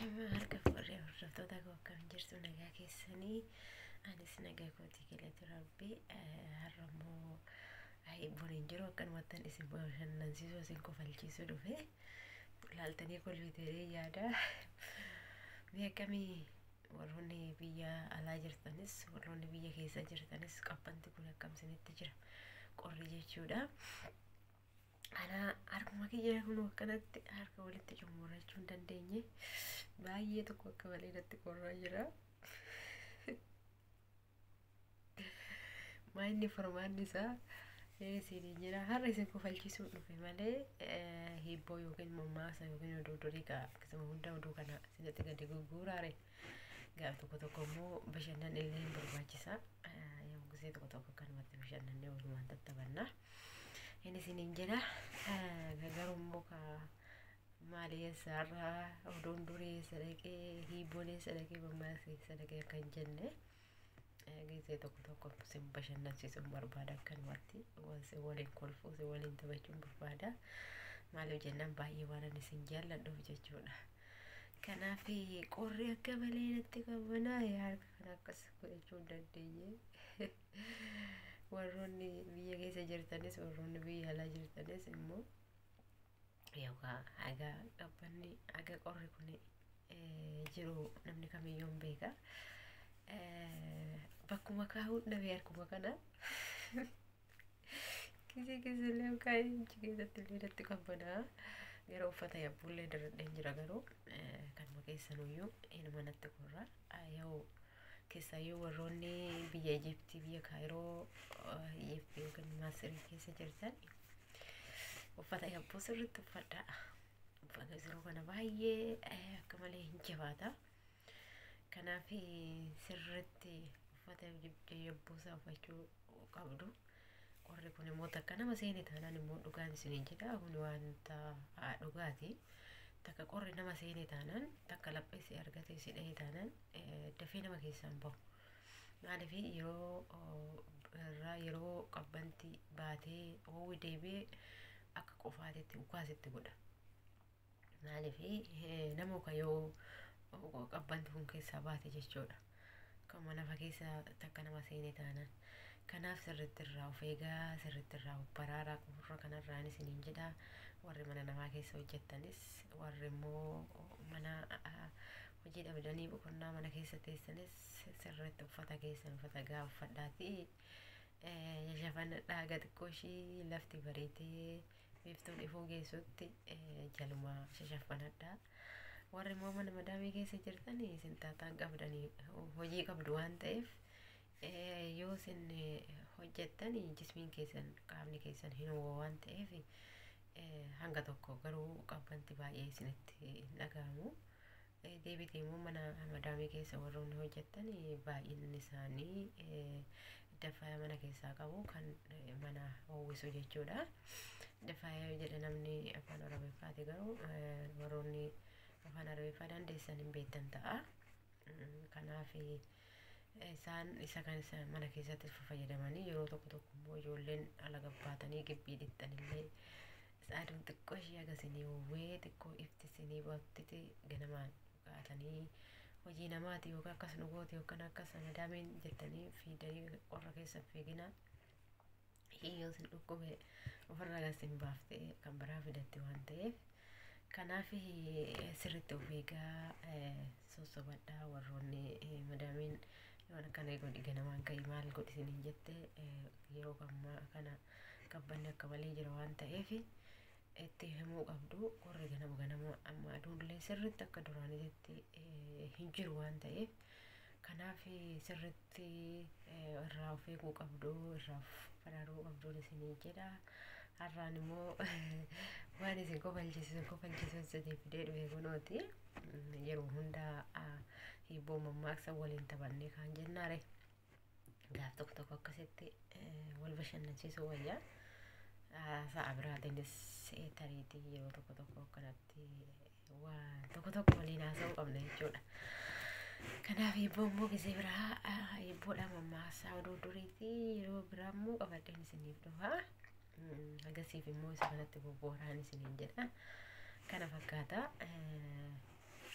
Ashama harka fuudhee hordoftoota koo akkam jirtu nagaa keessanii anis nagaa kootii galata rabbii har'ammoo boriin jiru akkanumattan isin bashannansiisuu isin kofalchiisuu dhufe laaltanii kolfitanii yaada beekamii warroonni biyya alaa jirtanis warroonni biyya keessa jirtanis qabbanti kun akkamsinitti jira qorri jechuudha. Ana harkuma kiyya kun akkanatti harka walitti cummurachuu hin dandeenye baay'ee tokko akka malee natti qorraa jira. Maayinni formaanni isaa isiniin jira har'a isin kofalchiisuu dhufe malee hibboo yookiin mammaaksa yookiin oduu durii akkasuma hunda oduu kana isinitti gadi gurguraare gaaf tokko immoo bashannan illee hin barbaachisa yoo gisee tokko akkanumatti bashannannee walumaan tattaphannaa. Ini sinin jira garummoo ka maaliya sarra oduun durii sadaqee hiibbolee sadaqee mammaaksa sadaqee akkan jenne gisee tokko sin bashannansiisuun barbaada akkanumatti si waliin kolfuu si waliin taphachuun barbaada maaliif jennaan baay'ee waan ani isin jaalladhuuf jechuudha. Kanaaf qorri akka malee natti qabanaa harka kan akkas godhachuu hin dandeenye. Warroonni biyya keessa jirtanis warroonni biyya alaa jirtanis immoo yookaan aga qabbanni aga qorri kun jiru namni kamiyyuu hin beeka. Bakkuma kaa'uu dhabee harkuma kana kisii illee kaa'ee keessatti illee natti qabbanaa yeroo uffata yabbuullee darradheen jira garuu kanuma keessanuyyuu inuma natti qorra yoo keessayyuu warroonni biyya Ijiptii biyya Kaayiroo Ijiptii yookiin Maasirii keessa jirtan uffata yabbuu sirriitti uffadha. Uffata yeroo kana baay'ee akka malee hin jabaata. Kanaaf sirriitti uffata yabbuu isaa uffachuu qabdu. Qorri kun immoo takka nama seeni taanaan immoo dhugaan isiniin jedha kun wanta dhugaati. Takka qorri nama seeni taanaan takka lapheessi argate si dhahee taanaan dafee nama keessaan bahu. Maaliif yeroo qabbanti baatee ho'i deebi'ee akka qofaatitti ukaasitti godha. Maaliif nama yoo qabbanti kun keessaa baate jechuudha. Kan nafa keessa takka nama seeni taanaan. Kanaaf sirriitti irraa of eegaa sirriitti irraa of baraaraa qofurra kanarraan isiniin jedha. Warri mana namaa keessa hojjettanis warri immoo mana hojii dhabdanii boqonnaa mana keessa teessanis sirriitti uffata keessan uffata gaa uffadhaati. Shafannadhaa xiqqoo ishii lafti bareedee biiftuun ifuu geessutti jaluma shashaffanadhaa. Warri immoo mana madaamii keessa jirtanii isin taataan qabdanii hojii qabdu waan ta'eef yoo isin hojjettanii jismiin keessan qaamni keessan hin huboo waan ta'eef hanga tokko garuu qabbanti baay'ee isinitti dhagahamu. Deebitee immoo mana madaamii keessa warroonni hojjettanii baay'inni isaanii dafaa mana keessaa qabu kan mana hawwisu jechuudha. Dafaa jedha namni afaan Arabiiffaati garuu warroonni afaan Arabiiffaa dandeessan hin beektan ta'a. Kanaaf isaan isa kan mana keessatti fayyadamanii yeroo tokko immoo ijoolleen ala gabbaatanii gibbii dhixxanillee aduun xiqqoo ishee agarsiisanii hawwee xiqqoo ifti isinii baattii ganamaan qaatanii hojii namaati yookaan akkas nu gooti yookaan akkas madaamiin jettanii fiidanii qorra keessa fiigina yoo isin dhukkube ofirraa gasin baaftee kan biraa fidatte waan ta'eef kanaaf sirriitti of eegaa sossobadhaa warroonni madaamiin waan akkana godhi ganamaan ka'ii maal godhi isiniin jette yeroo kana qabbanni akka malee jira waan ta'eef itti himuu qabdu qorri ganama amma aduunillee sirriitti akka duraanitti hin jiru waan ta'eef kanaaf sirriitti irraa of eeguu qabdu irraa baraaruu qabduun isiniin jedha. Har'aan immoo waan isin kofalchiisan sadii fidee dhufe kunooti yeroo hundaa hibboo mammaaksa waliin taphannee kan jennaare gaaf tokko akkasitti wal bashannansiisuu wayyaa. Sa'a biraatiinis tariitii yeroo tokko akkanatti waan tokko waliin haasa'uu qabna jechuudha. Kanaaf hibboo immoo gisee biraa hibboodhaan mammaaksa oduu duriitii yeroo biraa immoo qabadheen isiniif dhufa. Agasiif immoo isa kanatti bobbooraan isiniin jedha. Kana fakkaata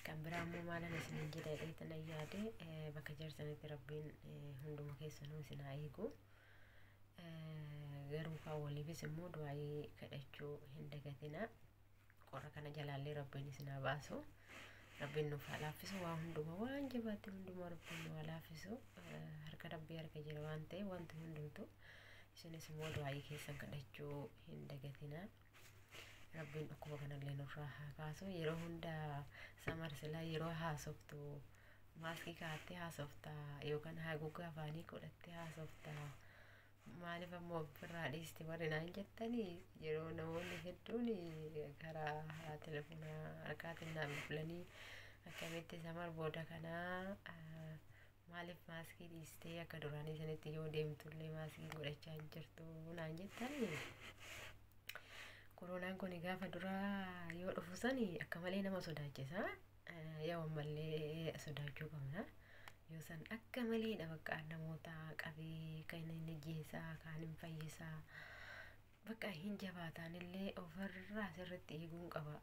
kan biraa immoo maalan isiniin jedha dheetana yaade bakka jirtanitti rabbiin hunduma keessanuu isin haa eegu. Garuu kan waliifis immoo du'aayii kadhachuu hin dagatina. Qorra kana jalaallee rabbiin isin haa baasu. Rabbiin nuuf haa laaffisu waa hunduma waan jabaatti hunduma rabbiin nu haa laaffisu. Harka rabbii harka jira waan ta'e wanti hundumtu isinis immoo du'aayii keessan kadhachuu hin dagatina. Rabbiin dhukkuba kanallee nurraa haa kaasu. Yeroo hunda samarsilaa yeroo haasoftu maaskii kaa'attee haasofta yookaan haguuggaa afaanii godhattee haasofta. Maaliif ammoo ofirraa dhiisti warri naan jettanii yeroo namoonni hedduun karaa telefoona harkaatiin naan bilbilanii akkamitti samar booda kanaa maaliif maaskii dhiistee akka duraanii sanitti yoo deemtullee maaskii godhachaa hin jirtu naan jettanii. Koronaan kun gaafa duraa yoo dhufu sani akka malee nama sodaachisa. Yoo ammallee sodaachuu qabna. Yoo san akka maleedha bakka namoota qabee kan inni jeesaa kan hin fayyisaa bakka hin jabaataanillee ofirraa sirriitti eeguun qaba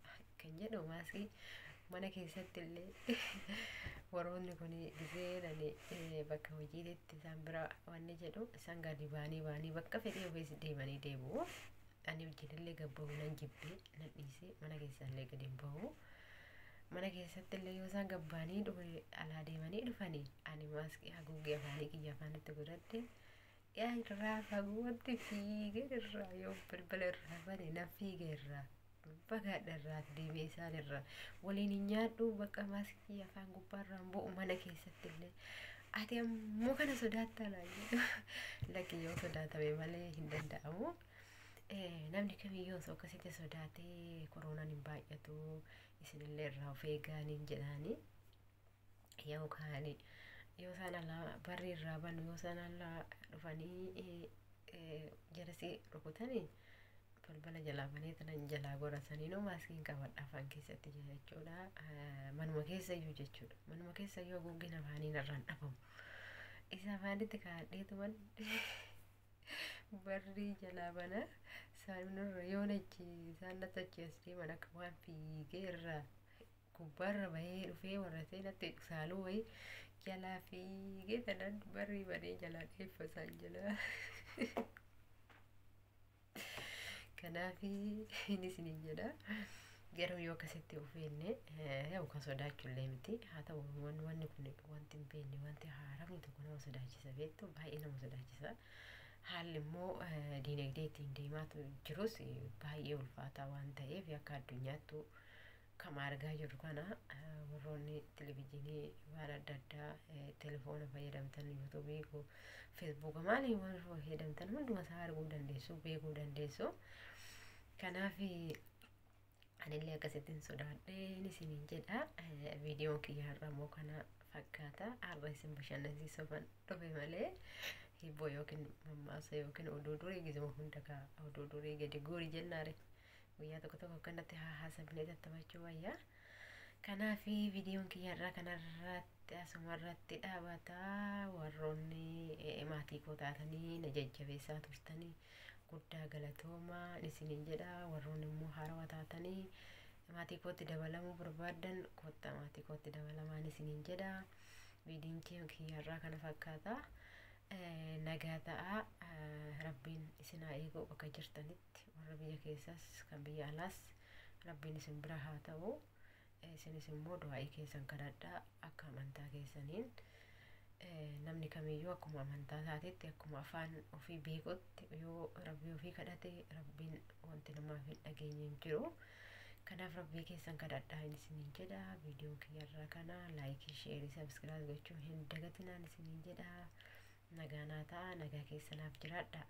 kan jedhu maaskii mana keessatti illee warroonni kun gisee bakka hojiitti isaan bira wanni jedhu isaan gadi baanii bakka fedhii ofiis deemanii deebi'u. Ani wajjinillee gabba'uu nan jibbee nan dhiisee mana keessallee gadi hin bahu. Mana keessatti illee yoo isaan gabbaanii alaa deemanii dhufanii ani maaskii haguuggee afaanii kiyya afaanitti godhadhe irraa fagootti fiigee irraa yoo bilbila irraa bane nan fiigee irraa bagaadha irraa deemee isaan irraa waliin hin nyaadhu bakka maaskii afaan gubbaarraan bu'u mana keessatti illee ati ammoo kana sodaattaa laayee lakki yoo sodaatame malee hin danda'amu. Namni kamiyyuu osoo akkasitti sodaatee koronaan hin baay'atu isinillee irraa of eegaaniin jedhaani yookaan yoo isaan alaa barri irraa banu yoo isaan alaa dhufanii jarasii rukutanii balbala jalaa banee tanan jalaa gorasanii noo maaskiin qabadha afaan keessatti jechuudha. Manuma keessa iyyuu jechuudha. Manuma keessa iyyuu haguuggeen afaaniin irraan dhabamu. Isa afaanitti kaadheetuman barri jalaa bana saanurra yoo nachi isaan natti as deeman akka waan fiigee irraa gubbaarra bahee dhufee warra seenatti saaluu wayii jalaa fiigee tanan barri banee jalaa dheeffa isaan jalaa. Kanaaf inni isiniin jedha garuu yoo akkasitti ufeenne yookaan sodaachuullee miti haa ta'u wanni kun wanti hin beekne wanti haaraan tokko nama sodaachisa beektu baay'ee nama sodaachisa. Haalli immoo diinagdee ittiin deemaatu jirus baay'ee ulfaataa waan ta'eef akka addunyaattu kan argaa jirru kana warroonni televezyiinii waan adda addaa telefoona fayyadamtan yuutuubii feesbuuka maaliin waan fayyadamtan hunduma isaa arguu dandeessu beekuu dandeessu. Kanaaf anillee akkasittiin sodaadheen isiniin jedha. Viidiyoon kiyya har'a immoo kana fakkaata. Har'a isin bashannansiisuufan dhufe malee hibboo yookiin mammaasa yookiin oduu durii gizuma hunda kaa oduu durii gadi guuri jennaare guyyaa tokko akkanatti haasabnee tattaphachuu wayyaa. Kanaaf viidiyoon kiyya irraa kanarratti asumarratti dhaabataa warroonni maatii koo taatanii na jajjabeessaa turtanii guddaa galatoomaa isiniin jedha. Warroonni immoo haarawaa taatanii maatii kootti dabalamuu barbaadan kottaa maatii kootti dabalamaan isiniin jedha. Viidiyoon kiyya irraa kana fakkaata. Nagaa ta'a. Rabbiin isin haa eegu bakka jirtanitti warra biyya keessas kan biyya alaas rabbiin isin bira haa ta'u. Isinis immoo du'aa'ii keessan kadhadhaa akka amantaa keessaniin. Namni kamiyyuu akkuma amantaa isaatiitti akkuma afaan ofii beekutti yoo rabbii ofii kadhate rabbiin wanti namaaf hin dhageenye hin jiru. Kanaaf rabbii keessan kadhadhaa isiniin jedha. Viidiyoon kiyya irraa kana laayikii sheerii sabskiraayib gochuu hin dagatinaa isiniin jedha. Nagaa naa ta'a. Nagaa keessanaaf jiraadha.